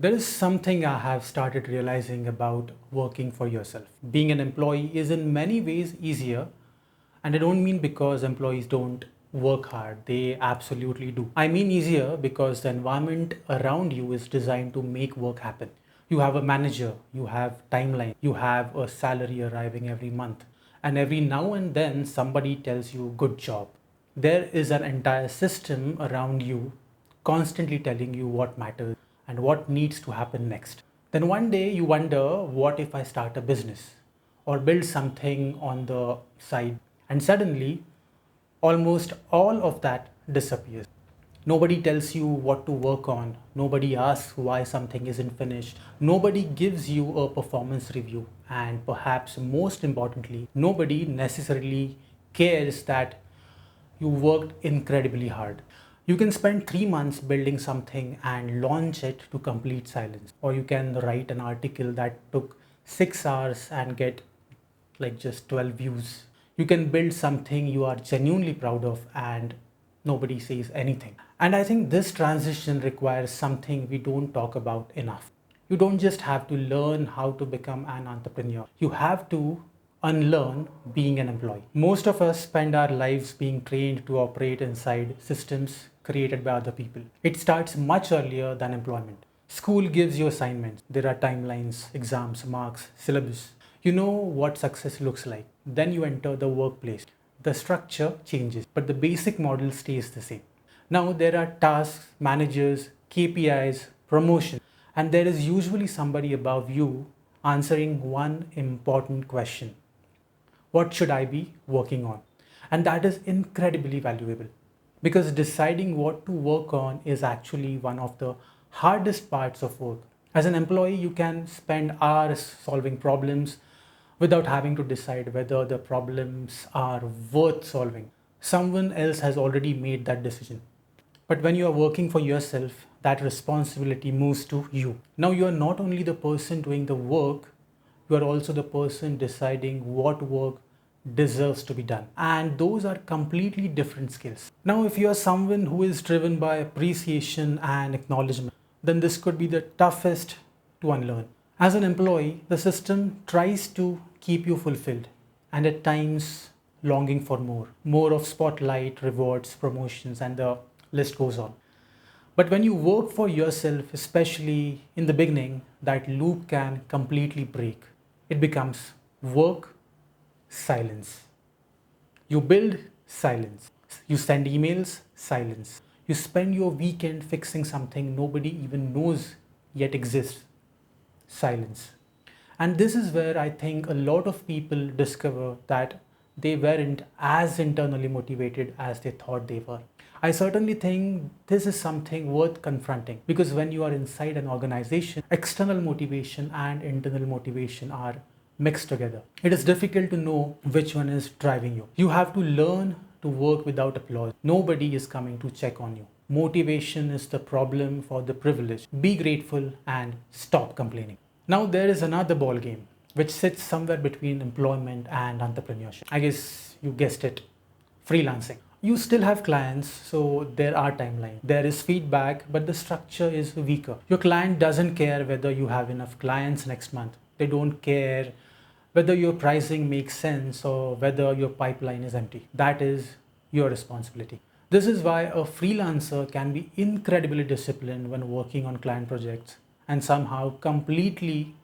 There is something I have started realizing about working for yourself. Being an employee is in many ways easier, and I don't mean because employees don't work hard, they absolutely do. I mean easier because the environment around you is designed to make work happen. You have a manager, you have timeline, you have a salary arriving every month, and every now and then somebody tells you good job. There is an entire system around you constantly telling you what matters and what needs to happen next. Then one day you wonder, what if I start a business or build something on the side? And suddenly, almost all of that disappears. Nobody tells you what to work on. Nobody asks why something isn't finished. Nobody gives you a performance review. And perhaps most importantly, nobody necessarily cares that you worked incredibly hard. You can spend 3 months building something and launch it to complete silence. Or you can write an article that took 6 hours and get like just 12 views. You can build something you are genuinely proud of and nobody says anything. And I think this transition requires something we don't talk about enough. You don't just have to learn how to become an entrepreneur. You have to unlearn being an employee. Most of us spend our lives being trained to operate inside systems created by other people. It starts much earlier than employment. School gives you assignments. There are timelines, exams, marks, syllabus. You know what success looks like. Then you enter the workplace. The structure changes, but the basic model stays the same. Now there are tasks, managers, KPIs, promotion, and there is usually somebody above you answering one important question. What should I be working on? And that is incredibly valuable because deciding what to work on is actually one of the hardest parts of work. As an employee, you can spend hours solving problems without having to decide whether the problems are worth solving. Someone else has already made that decision. But when you are working for yourself, that responsibility moves to you. Now you are not only the person doing the work, you are also the person deciding what work deserves to be done. And those are completely different skills. Now, if you are someone who is driven by appreciation and acknowledgement, then this could be the toughest to unlearn. As an employee, the system tries to keep you fulfilled and at times longing for more of spotlight, rewards, promotions, and the list goes on. But when you work for yourself, especially in the beginning, that loop can completely break. It becomes work, silence. You build, silence. You send emails, silence. You spend your weekend fixing something nobody even knows yet exists, silence. And this is where I think a lot of people discover that they weren't as internally motivated as they thought they were. I certainly think this is something worth confronting because when you are inside an organization, external motivation and internal motivation are mixed together. It is difficult to know which one is driving you. You have to learn to work without applause. Nobody is coming to check on you. Motivation is the problem for the privileged. Be grateful and stop complaining. Now there is another ball game which sits somewhere between employment and entrepreneurship. I guess you guessed it, freelancing. You still have clients, so there are timelines. There is feedback, but the structure is weaker. Your client doesn't care whether you have enough clients next month. They don't care whether your pricing makes sense or whether your pipeline is empty. That is your responsibility. This is why a freelancer can be incredibly disciplined when working on client projects and somehow completely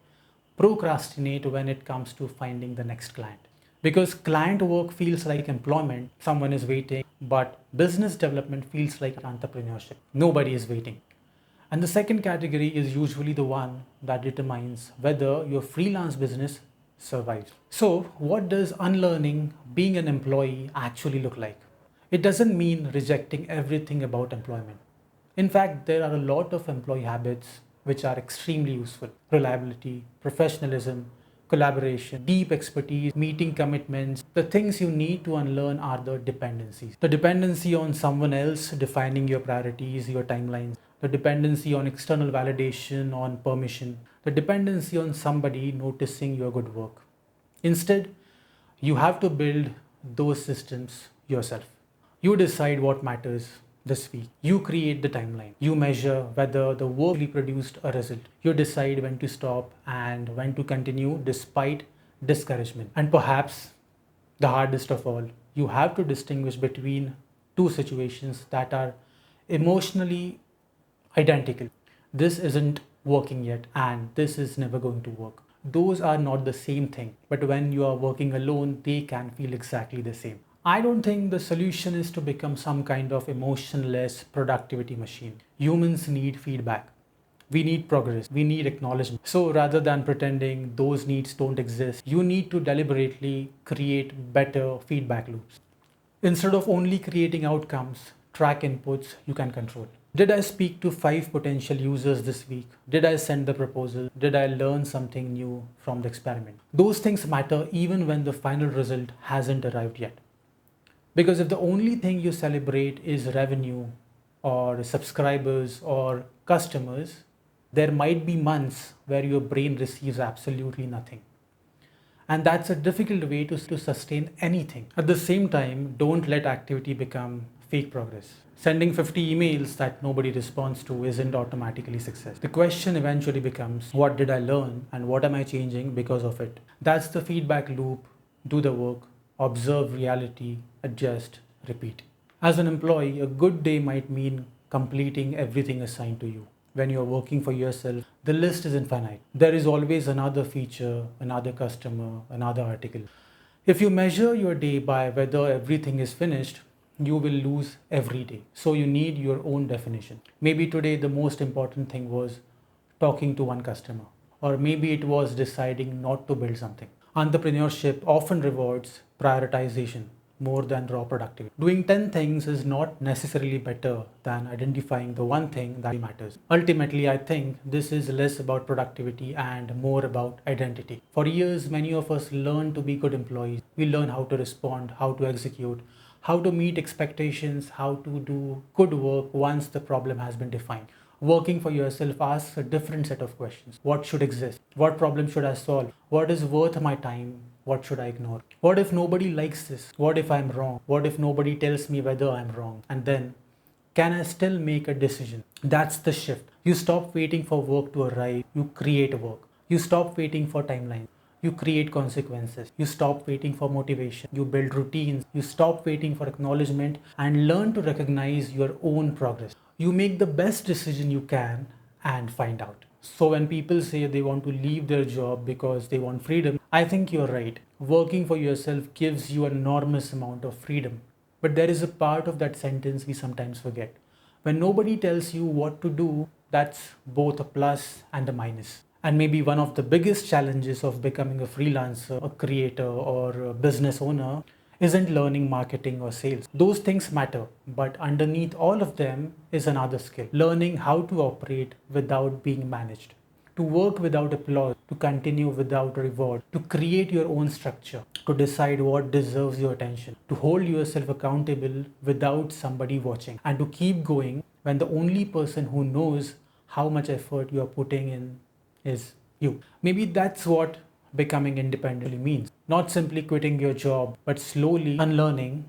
procrastinate when it comes to finding the next client. Because client work feels like employment, someone is waiting, but business development feels like entrepreneurship. Nobody is waiting. And the second category is usually the one that determines whether your freelance business survives. So, what does unlearning being an employee actually look like? It doesn't mean rejecting everything about employment. In fact, there are a lot of employee habits which are extremely useful. Reliability, professionalism, collaboration, deep expertise, meeting commitments. The things you need to unlearn are the dependencies. The dependency on someone else defining your priorities, your timelines. The dependency on external validation, on permission. The dependency on somebody noticing your good work. Instead, you have to build those systems yourself. You decide what matters, this week. You create the timeline. You measure whether the work really produced a result. You decide when to stop and when to continue despite discouragement. And perhaps the hardest of all, you have to distinguish between two situations that are emotionally identical. This isn't working yet, and this is never going to work. Those are not the same thing, but when you are working alone, they can feel exactly the same. I don't think the solution is to become some kind of emotionless productivity machine. Humans need feedback. We need progress. We need acknowledgement. So rather than pretending those needs don't exist, you need to deliberately create better feedback loops. Instead of only creating outcomes, track inputs you can control. Did I speak to 5 potential users this week? Did I send the proposal? Did I learn something new from the experiment? Those things matter even when the final result hasn't arrived yet. Because if the only thing you celebrate is revenue or subscribers or customers, there might be months where your brain receives absolutely nothing. And that's a difficult way to sustain anything. At the same time, don't let activity become fake progress. Sending 50 emails that nobody responds to isn't automatically success. The question eventually becomes, what did I learn and what am I changing because of it? That's the feedback loop. Do the work, observe reality, adjust, repeat. As an employee, a good day might mean completing everything assigned to you. When you're working for yourself, the list is infinite. There is always another feature, another customer, another article. If you measure your day by whether everything is finished, you will lose every day. So you need your own definition. Maybe today the most important thing was talking to one customer, or maybe it was deciding not to build something. Entrepreneurship often rewards prioritization more than raw productivity. Doing 10 things is not necessarily better than identifying the one thing that matters. Ultimately, I think this is less about productivity and more about identity. For years, many of us learn to be good employees. We learn how to respond, how to execute, how to meet expectations, how to do good work once the problem has been defined. Working for yourself asks a different set of questions. What should exist? What problem should I solve? What is worth my time? What should I ignore? What if nobody likes this? What if I'm wrong? What if nobody tells me whether I'm wrong? And then, can I still make a decision? That's the shift. You stop waiting for work to arrive. You create work. You stop waiting for timelines. You create consequences. You stop waiting for motivation. You build routines. You stop waiting for acknowledgement and learn to recognize your own progress. You make the best decision you can and find out. So when people say they want to leave their job because they want freedom, I think you're right. Working for yourself gives you an enormous amount of freedom. But there is a part of that sentence we sometimes forget. When nobody tells you what to do, that's both a plus and a minus. And maybe one of the biggest challenges of becoming a freelancer, a creator, or a business owner isn't learning marketing or sales. Those things matter, but underneath all of them is another skill. Learning how to operate without being managed, to work without applause, to continue without reward, to create your own structure, to decide what deserves your attention, to hold yourself accountable without somebody watching, and to keep going when the only person who knows how much effort you are putting in is you. Maybe that's what becoming independently means. Not simply quitting your job, but slowly unlearning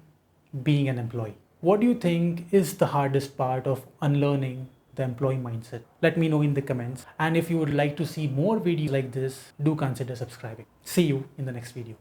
being an employee. What do you think is the hardest part of unlearning the employee mindset? Let me know in the comments. And if you would like to see more videos like this, do consider subscribing. See you in the next video.